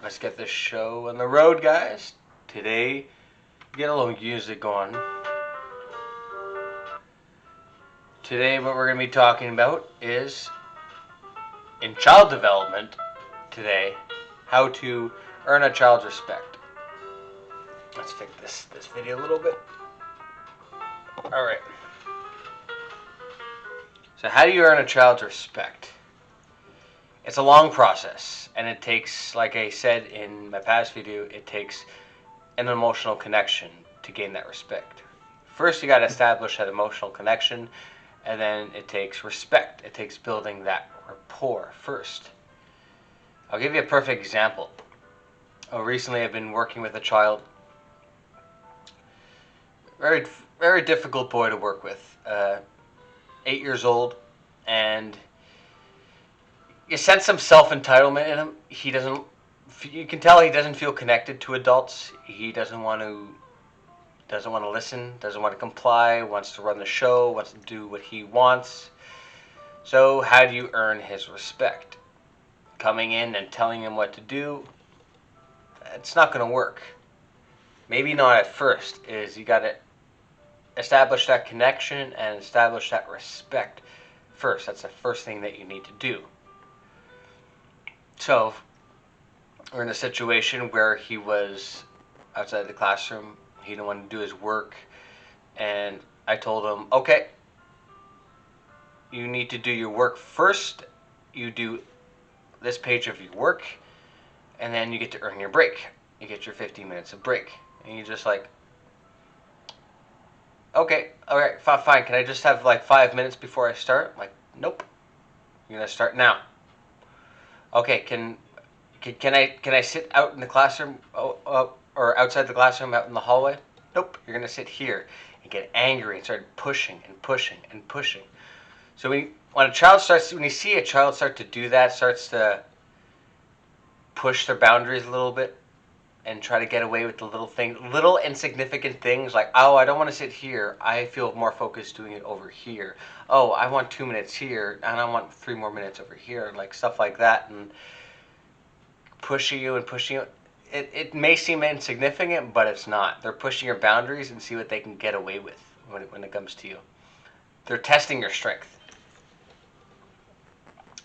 Let's get this show on the road, guys. Today, get a little music going. Today, what we're going to be talking about is in child development. Today, how to earn a child's respect. Let's fix this video a little bit. All right. So, how do you earn a child's respect? It's a long process, and it takes, like I said in my past video, it takes an emotional connection to gain that respect. First, you got to establish that emotional connection, and then it takes respect. It takes building that rapport first. I'll give you a perfect example. Recently, I've been working with a child, very, very difficult boy to work with, 8 years old, and you sense some self-entitlement in him. You can tell he doesn't feel connected to adults. He doesn't want to listen, doesn't want to comply, wants to run the show, wants to do what he wants. So how do you earn his respect? Coming in and telling him what to do, it's not going to work. Maybe not at first. You got to establish that connection and establish that respect first. That's the first thing that you need to do. So, we're in a situation where he was outside the classroom. He didn't want to do his work. And I told him, okay, you need to do your work first. You do this page of your work, and then you get to earn your break. You get your 15 minutes of break. And you're just like, okay, all right, fine. Can I just have like 5 minutes before I start? I'm like, nope. You're going to start now. Okay, can I sit out in the classroom or outside the classroom out in the hallway? Nope, you're gonna sit here and get angry and start pushing and pushing and pushing. So when you see a child start to do that, starts to push their boundaries a little bit and try to get away with the little insignificant things like, oh, I don't want to sit here. I feel more focused doing it over here. Oh, I want 2 minutes here, and I want 3 more minutes over here, and like stuff like that, and pushing you. It may seem insignificant, but it's not. They're pushing your boundaries and see what they can get away with when it comes to you. They're testing your strength.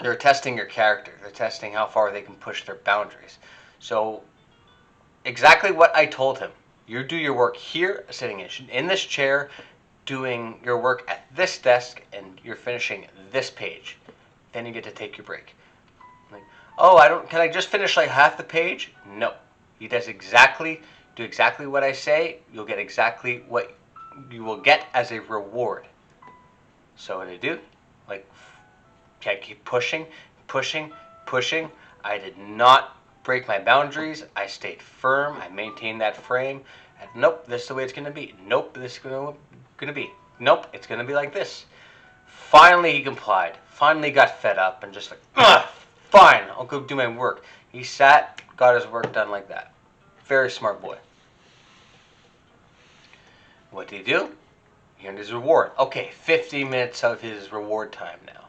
They're testing your character. They're testing how far they can push their boundaries. So exactly what I told him. You do your work here, sitting in this chair, doing your work at this desk, and you're finishing this page. Then you get to take your break. Like, oh, can I just finish like half the page? No. He does do exactly what I say. You'll get exactly what you will get as a reward. So what I do, like, I keep pushing. I did not break my boundaries. I stayed firm. I maintained that frame. And nope, this is the way it's going to be. Nope, this is going to be. Nope, it's going to be like this. Finally, he complied. Finally got fed up and just like, fine, I'll go do my work. He sat, got his work done like that. Very smart boy. What did he do? He earned his reward. Okay, 50 minutes of his reward time now.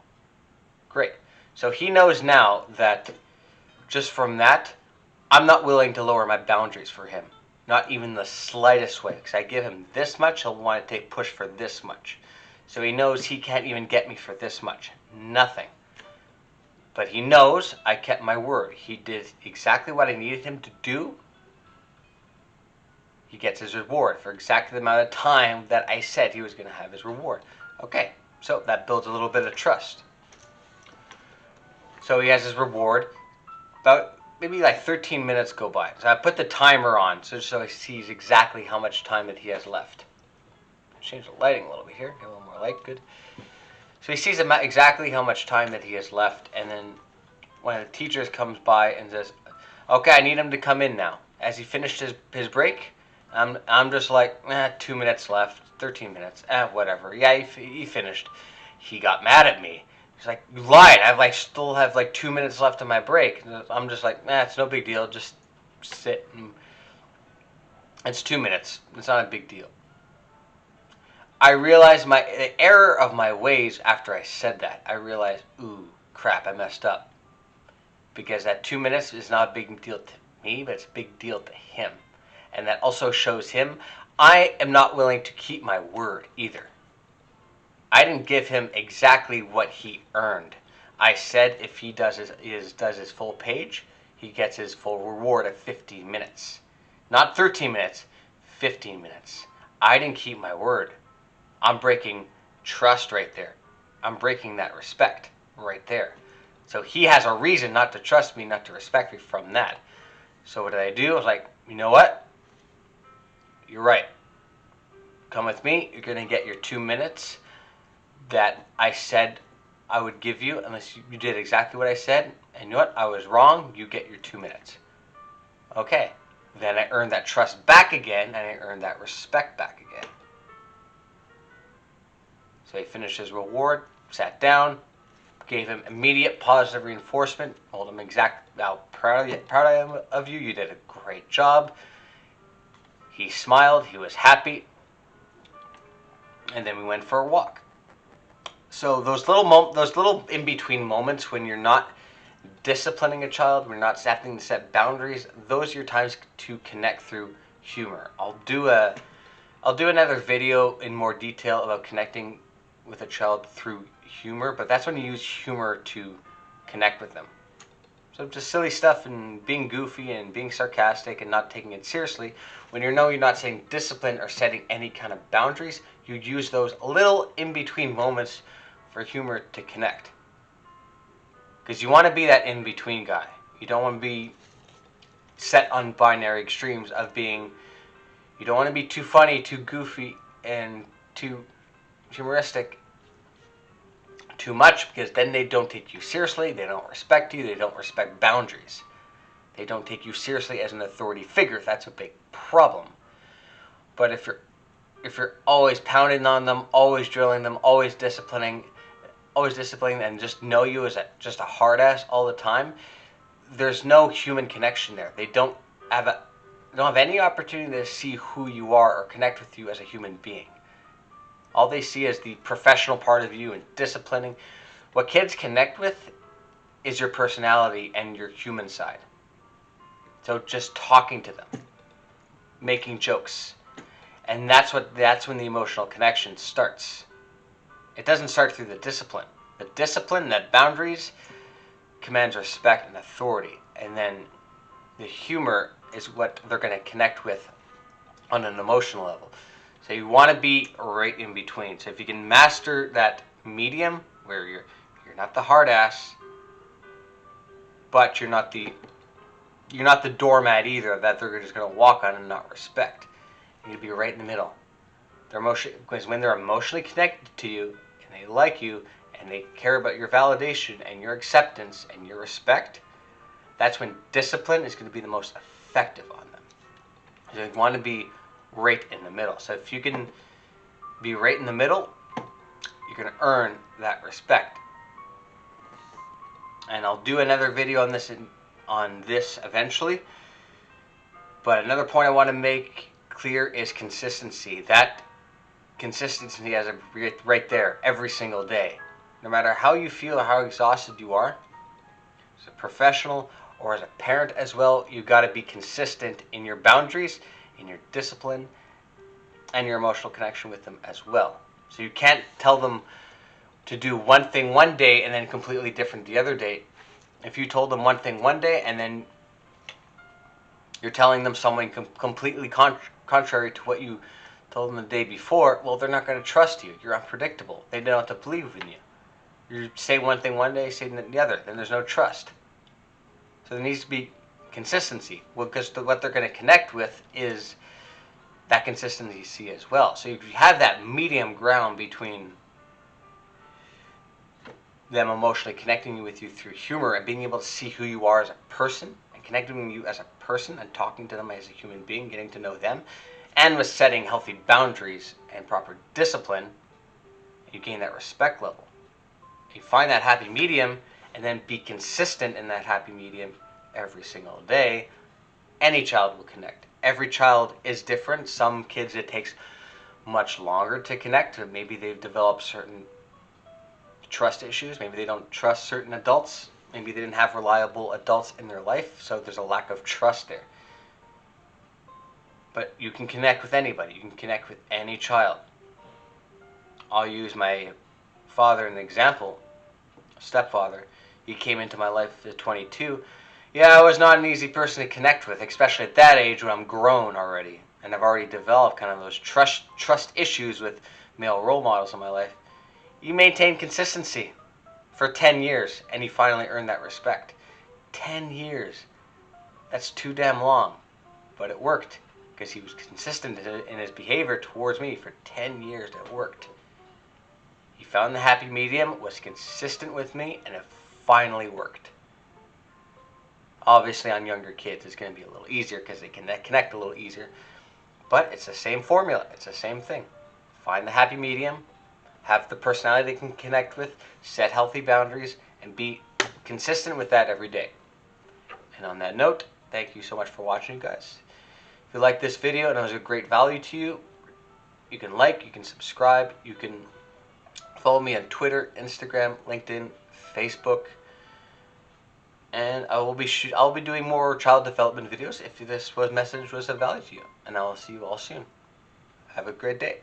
Great. So he knows now that just from that, I'm not willing to lower my boundaries for him. Not even the slightest way. Because I give him this much, he'll want to push for this much. So he knows he can't even get me for this much. Nothing. But he knows I kept my word. He did exactly what I needed him to do. He gets his reward for exactly the amount of time that I said he was going to have his reward. Okay, so that builds a little bit of trust. So he has his reward. About maybe like 13 minutes go by. So I put the timer on so he sees exactly how much time that he has left. Change the lighting a little bit here. Get a little more light. Good. So he sees exactly how much time that he has left, and then one of the teachers comes by and says, okay, I need him to come in now. As he finished his break, I'm just like, 2 minutes left, 13 minutes, whatever. Yeah, he finished. He got mad at me. He's like, you lied. I still have 2 minutes left of my break. I'm just like, it's no big deal. Just sit. It's 2 minutes. It's not a big deal. I realized the error of my ways after I said that. I realized, ooh, crap, I messed up. Because that 2 minutes is not a big deal me, but it's a big deal to him. And that also shows him I am not willing to keep my word either. I didn't give him exactly what he earned. I said if he does his full page, he gets his full reward of 15 minutes. Not 13 minutes, 15 minutes. I didn't keep my word. I'm breaking trust right there. I'm breaking that respect right there. So he has a reason not to trust me, not to respect me from that. So what did I do? I was like, you know what? You're right. Come with me. You're going to get your 2 minutes that I said I would give you unless you did exactly what I said. And you know what? I was wrong. You get your 2 minutes. Okay. Then I earned that trust back again, and I earned that respect back again. So he finished his reward, sat down, gave him immediate positive reinforcement, told him exactly how proud I am of you. You did a great job. He smiled. He was happy. And then we went for a walk. So those little in between moments when you're not disciplining a child, when you're not having to set boundaries, those are your times to connect through humor. I'll do another video in more detail about connecting with a child through humor, but that's when you use humor to connect with them. So just silly stuff and being goofy and being sarcastic and not taking it seriously. When you're not saying discipline or setting any kind of boundaries, you use those little in-between moments for humor to connect. Because you want to be that in-between guy. You don't want to be set on binary extremes of being, you don't want to be too funny, too goofy, and too humoristic too much, because then they don't take you seriously, they don't respect you, they don't respect boundaries. They don't take you seriously as an authority figure. That's a big problem. But if you're always pounding on them, always drilling them, always disciplining, and just know you as just a hard ass all the time, there's no human connection there. They don't have any opportunity to see who you are or connect with you as a human being. All they see is the professional part of you and disciplining. What kids connect with is your personality and your human side. So just talking to them, making jokes, and that's when the emotional connection starts. It doesn't start through the discipline. The discipline, that boundaries, commands respect and authority, and then the humor is what they're going to connect with on an emotional level. So you want to be right in between. So if you can master that medium where you're not the hard ass, but you're not the doormat either that they're just going to walk on and not respect. You need to be right in the middle. Because when they're emotionally connected to you and they like you and they care about your validation and your acceptance and your respect, that's when discipline is going to be the most effective on them. So you want to be right in the middle. So if you can be right in the middle, you're going to earn that respect. And I'll do another video on this eventually. But another point I want to make clear is consistency. That consistency has right there every single day. No matter how you feel or how exhausted you are, as a professional or as a parent as well, you've got to be consistent in your boundaries, in your discipline, and your emotional connection with them as well. So you can't tell them to do one thing one day and then completely different the other day. If you told them one thing one day and then you're telling them something completely contrary to what you told them the day before, well, they're not going to trust you. You're unpredictable. They don't have to believe in you. You say one thing one day, say the other, then there's no trust. So there needs to be consistency. Well, because what they're going to connect with is that consistency as well. So if you have that medium ground between them emotionally connecting with you through humor and being able to see who you are as a person and connecting with you as a person and talking to them as a human being, getting to know them, and with setting healthy boundaries and proper discipline, you gain that respect level. You find that happy medium and then be consistent in that happy medium every single day, any child will connect. Every child is different. Some kids it takes much longer to connect. Maybe they've developed certain trust issues. Maybe they don't trust certain adults. Maybe they didn't have reliable adults in their life, so there's a lack of trust there. But you can connect with anybody. You can connect with any child. I'll use my father as an example, stepfather. He came into my life at 22. Yeah, I was not an easy person to connect with, especially at that age when I'm grown already. And I've already developed kind of those trust issues with male role models in my life. You maintain consistency for 10 years, and you finally earn that respect. 10 years. That's too damn long. But it worked, because he was consistent in his behavior towards me for 10 years. It worked. He found the happy medium, was consistent with me, and it finally worked. Obviously, on younger kids, it's going to be a little easier because they can connect a little easier. But it's the same formula. It's the same thing. Find the happy medium, have the personality they can connect with, set healthy boundaries, and be consistent with that every day. And on that note, thank you so much for watching, guys. If you like this video and it was a great value to you, you can like, you can subscribe, you can follow me on Twitter, Instagram, LinkedIn, Facebook, and I'll be doing more child development videos if this message was of value to you. And I will see you all soon. Have a great day.